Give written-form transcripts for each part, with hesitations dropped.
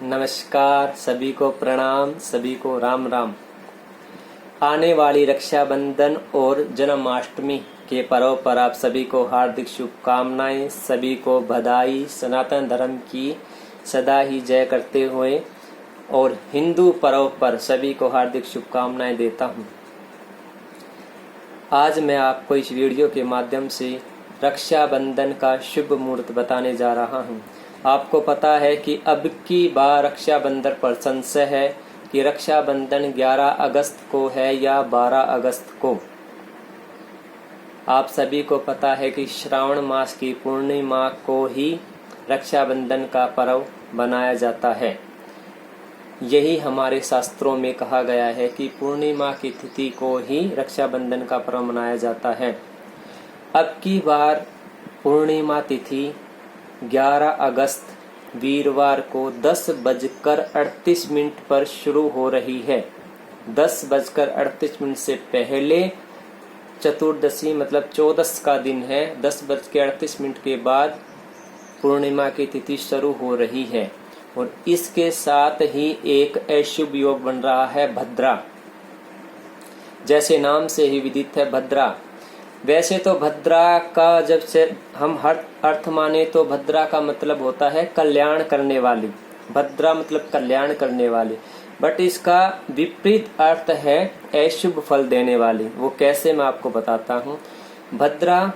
नमस्कार, सभी को प्रणाम, सभी को राम राम। आने वाली रक्षाबंधन और जन्माष्टमी के पर्व पर आप सभी को हार्दिक शुभकामनाएं, सभी को बधाई। सनातन धर्म की सदा ही जय करते हुए और हिंदू पर्व पर सभी को हार्दिक शुभकामनाएं देता हूं। आज मैं आपको इस वीडियो के माध्यम से रक्षाबंधन का शुभ मुहूर्त बताने जा रहा हूं। आपको पता है कि अब की बार रक्षाबंधन पर संशय है कि रक्षाबंधन 11 अगस्त को है या 12 अगस्त को। आप सभी को पता है कि श्रावण मास की पूर्णिमा को ही रक्षाबंधन का पर्व बनाया जाता है। यही हमारे शास्त्रों में कहा गया है कि पूर्णिमा की तिथि को ही रक्षाबंधन का पर्व मनाया जाता है। अब की बार पूर्णिमा तिथि 11 अगस्त वीरवार को 10:38 पर शुरू हो रही है। 10:38 से पहले चतुर्दशी मतलब 14 का दिन है। 10:38 के बाद पूर्णिमा की तिथि शुरू हो रही है और इसके साथ ही एक अशुभ योग बन रहा है भद्रा। जैसे नाम से ही विदित है भद्रा। वैसे तो भद्रा का जब से हम हर अर्थ माने तो भद्रा का मतलब होता है कल्याण करने वाली। भद्रा मतलब कल्याण करने वाली, बट इसका विपरीत अर्थ है अशुभ फल देने वाली। वो कैसे, मैं आपको बताता हूँ। भद्रा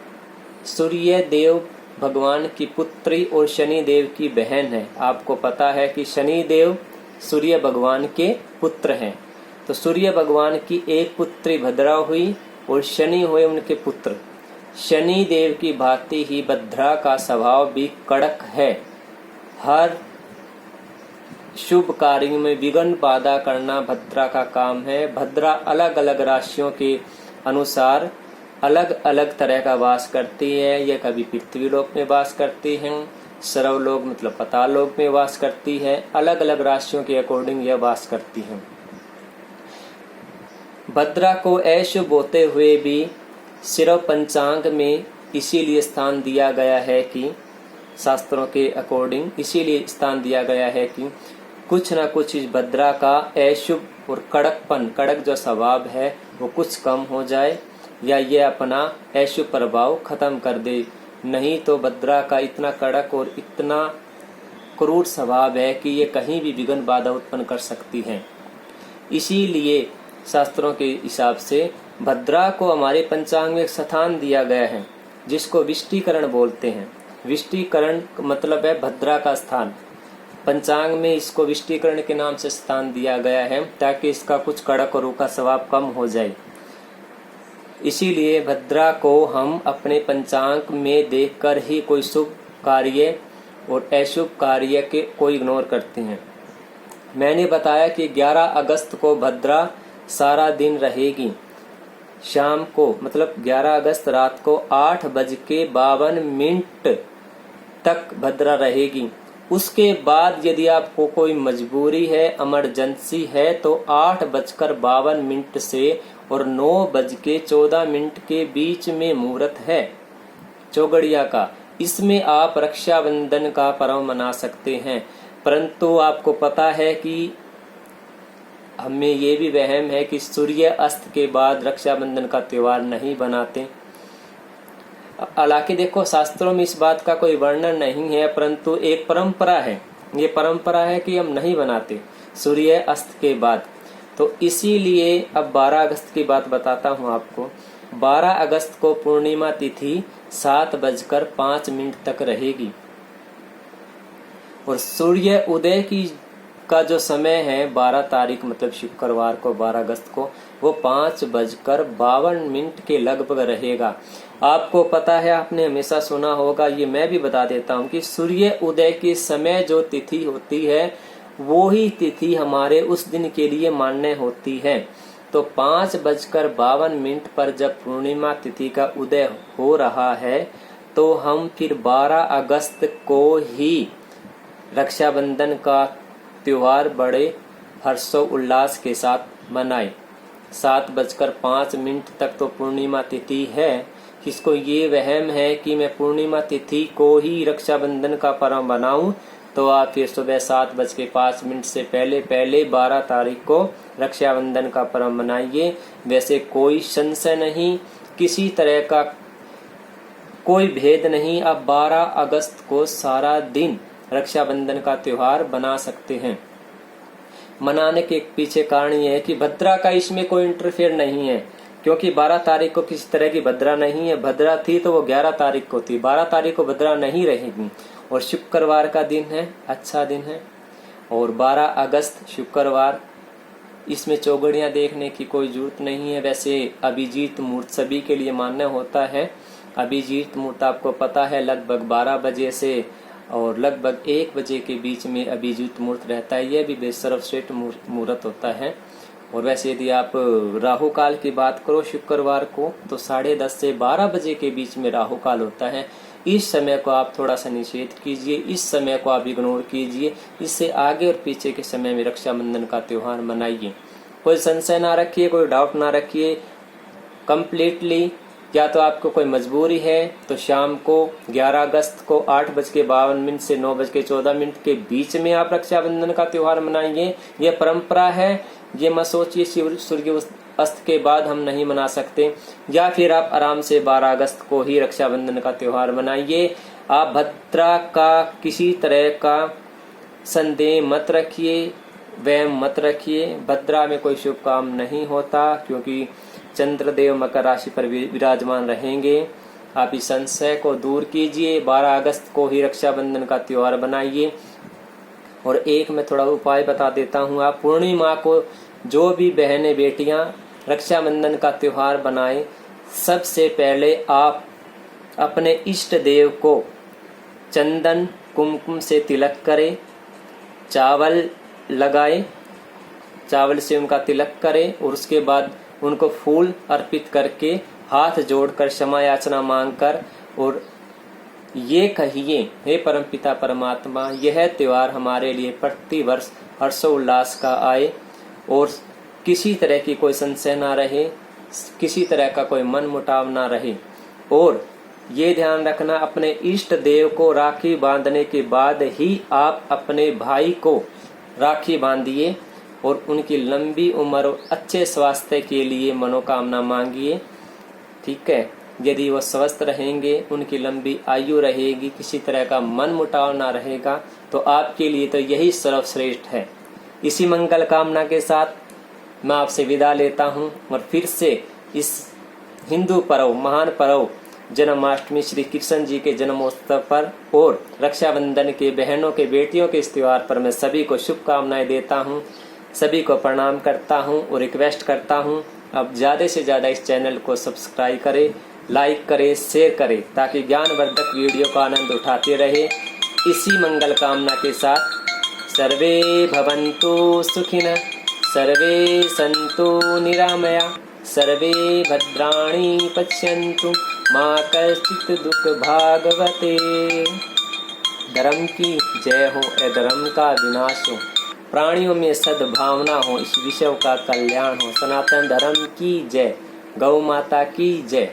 सूर्य देव भगवान की पुत्री और शनि देव की बहन है। आपको पता है कि शनि देव सूर्य भगवान के पुत्र हैं। तो सूर्य भगवान की एक पुत्री भद्रा हुई और शनि हुए उनके पुत्र। शनि देव की भांति ही भद्रा का स्वभाव भी कड़क है। हर शुभ कार्य में विघ्न बाधा करना भद्रा का काम है। भद्रा अलग अलग राशियों के अनुसार अलग अलग तरह का वास करती है। यह कभी पृथ्वी लोक में वास करती है, सर्वलोक मतलब पाताल लोक में वास करती है। अलग अलग राशियों के अकॉर्डिंग यह वास करती है। भद्रा को अशुभ होते हुए भी सिर्व पंचांग में इसीलिए स्थान दिया गया है कि शास्त्रों के अकॉर्डिंग इसीलिए स्थान दिया गया है कि कुछ ना कुछ इस भद्रा का अशुभ और कड़क जो स्वभाव है वो कुछ कम हो जाए या ये अपना अशुभ प्रभाव खत्म कर दे। नहीं तो भद्रा का इतना कड़क और इतना क्रूर स्वभाव है कि ये कहीं भी विघ्न बाधा उत्पन्न कर सकती है। इसीलिए शास्त्रों के हिसाब से भद्रा को हमारे पंचांग में एक स्थान दिया गया है जिसको विष्टिकरण बोलते हैं। विष्टिकरण मतलब है भद्रा का स्थान। पंचांग में इसको विष्टिकरण के नाम से स्थान दिया गया है ताकि इसका कुछ कड़क और रूखा स्वभाव कम हो जाए। इसीलिए भद्रा को हम अपने पंचांग में देखकर ही कोई शुभ कार्य और अशुभ कार्य के को इग्नोर करते हैं। मैंने बताया कि 11 अगस्त को भद्रा सारा दिन रहेगी। शाम को मतलब 11 अगस्त रात को 8:52 तक भद्रा रहेगी। उसके बाद यदि आपको कोई मजबूरी है, इमरजेंसी है तो 8:52 से और 9:14 के बीच में मुहूर्त है चौगड़िया का। इसमें आप रक्षाबंधन का पर्व मना सकते हैं। परंतु आपको पता है कि हमें ये भी वहम है कि सूर्य अस्त के बाद रक्षाबंधन का त्योहार नहीं बनाते। हालांकि देखो शास्त्रों में इस बात का कोई वर्णन नहीं है, परंतु एक परंपरा है। ये परंपरा है कि हम नहीं बनाते सूर्य अस्त के बाद। तो इसीलिए अब 12 अगस्त की बात बताता हूँ आपको। 12 अगस्त को पूर्णिमा तिथि 7:05 तक रहेगी और सूर्य उदय का जो समय है 12 तारीख मतलब शुक्रवार को 12 अगस्त को वो 5:52 के लगभग रहेगा। आपको पता है, आपने हमेशा सुना होगा, ये मैं भी बता देता हूँ कि सूर्य उदय के समय जो तिथि होती है वो ही तिथि हमारे उस दिन के लिए मान्य होती है। तो 5:52 पर जब पूर्णिमा तिथि का उदय हो रहा है तो हम फिर 12 अगस्त को ही रक्षाबंधन का त्योहार बड़े हर्षोल्लास के साथ मनाए। 7:05 तक तो पूर्णिमा तिथि है। किसको ये वहम है कि मैं पूर्णिमा तिथि को ही रक्षाबंधन का पर्व मनाऊं तो आप फिर सुबह 7:05 से पहले 12 तारीख को रक्षाबंधन का पर्व मनाइए। वैसे कोई संशय नहीं, किसी तरह का कोई भेद नहीं। आप 12 अगस्त को सारा दिन रक्षाबंधन का त्योहार बना सकते हैं। मनाने के पीछे कारण ये है कि भद्रा का इसमें कोई इंटरफेयर नहीं है, क्योंकि 12 तारीख को किसी तरह की भद्रा नहीं है। भद्रा थी तो वो 11 तारीख को थी, 12 तारीख को भद्रा नहीं रहेगी। और शुक्रवार का दिन है, अच्छा दिन है। और 12 अगस्त शुक्रवार, इसमें चौगड़ियाँ देखने की कोई जरूरत नहीं है। वैसे अभिजीत मुहूर्त सभी के लिए मान्य होता है। अभिजीत मुहूर्त आपको पता है लगभग 12 बजे से और लगभग 1 बजे के बीच में अभिजीत मुहूर्त रहता है। यह भी सर्वश्रेष्ठ मुहूर्त होता है। और वैसे यदि आप राहु काल की बात करो शुक्रवार को, तो 10:30 से 12 बजे के बीच में राहु काल होता है। इस समय को आप थोड़ा सा निषेध कीजिए, इस समय को आप इग्नोर कीजिए। इससे आगे और पीछे के समय में रक्षाबंधन का त्योहार मनाइए। कोई संशय ना रखिए, कोई डाउट ना रखिए। कंप्लीटली या तो आपको कोई मजबूरी है तो शाम को 11 अगस्त को 8:52 से 9:14 के बीच में आप रक्षाबंधन का त्योहार मनाएंगे। यह परंपरा है, ये मत सोचिए सूर्य अस्त के बाद हम नहीं मना सकते। या फिर आप आराम से 12 अगस्त को ही रक्षाबंधन का त्योहार मनाइए। आप भद्रा का किसी तरह का संदेह मत रखिए, वहम मत रखिए। भद्रा में कोई शुभ काम नहीं होता, क्योंकि चंद्रदेव मकर राशि पर विराजमान रहेंगे। आप इस संशय को दूर कीजिए। 12 अगस्त को ही रक्षाबंधन का त्योहार बनाइए। और एक मैं थोड़ा उपाय बता देता हूँ। आप पूर्णिमा को जो भी बहनें बेटियां रक्षाबंधन का त्योहार बनाएं, सबसे पहले आप अपने इष्ट देव को चंदन कुमकुम से तिलक करें, चावल लगाएं, चावल से उनका तिलक करें और उसके बाद उनको फूल अर्पित करके हाथ जोड़कर क्षमा याचना मांगकर और ये कहिए, हे परमपिता परमात्मा, यह त्योहार हमारे लिए प्रतिवर्ष हर्षोल्लास का आए और किसी तरह की कोई संशय ना रहे, किसी तरह का कोई मन मुटाव ना रहे। और ये ध्यान रखना, अपने इष्ट देव को राखी बांधने के बाद ही आप अपने भाई को राखी बांधिए और उनकी लंबी उम्र और अच्छे स्वास्थ्य के लिए मनोकामना मांगिए। ठीक है, यदि वो स्वस्थ रहेंगे, उनकी लंबी आयु रहेगी, किसी तरह का मन मुटाव ना रहेगा, तो आपके लिए तो यही सर्वश्रेष्ठ है। इसी मंगल कामना के साथ मैं आपसे विदा लेता हूँ और फिर से इस हिंदू पर्व, महान पर्व जन्माष्टमी श्री कृष्ण जी के जन्मोत्सव पर और रक्षाबंधन के बहनों के बेटियों के इस त्योहार पर मैं सभी को शुभकामनाएं देता हूँ, सभी को प्रणाम करता हूँ और रिक्वेस्ट करता हूँ अब ज़्यादा से ज़्यादा इस चैनल को सब्सक्राइब करें, लाइक करें, शेयर करें, ताकि ज्ञानवर्धक वीडियो का आनंद उठाते रहे। इसी मंगल कामना के साथ सर्वे भवन्तु सुखिनः, सर्वे सन्तु निरामया, सर्वे भद्राणि पश्यन्तु मा कश्चित् दुःख भागवते। धर्म की जय हो, अधर्म का विनाश हो, प्राणियों में सद्भावना हो, इस विश्व का कल्याण हो। सनातन धर्म की जय, गौ माता की जय,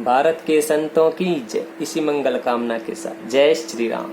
भारत के संतों की जय। इसी मंगल कामना के साथ जय श्री राम।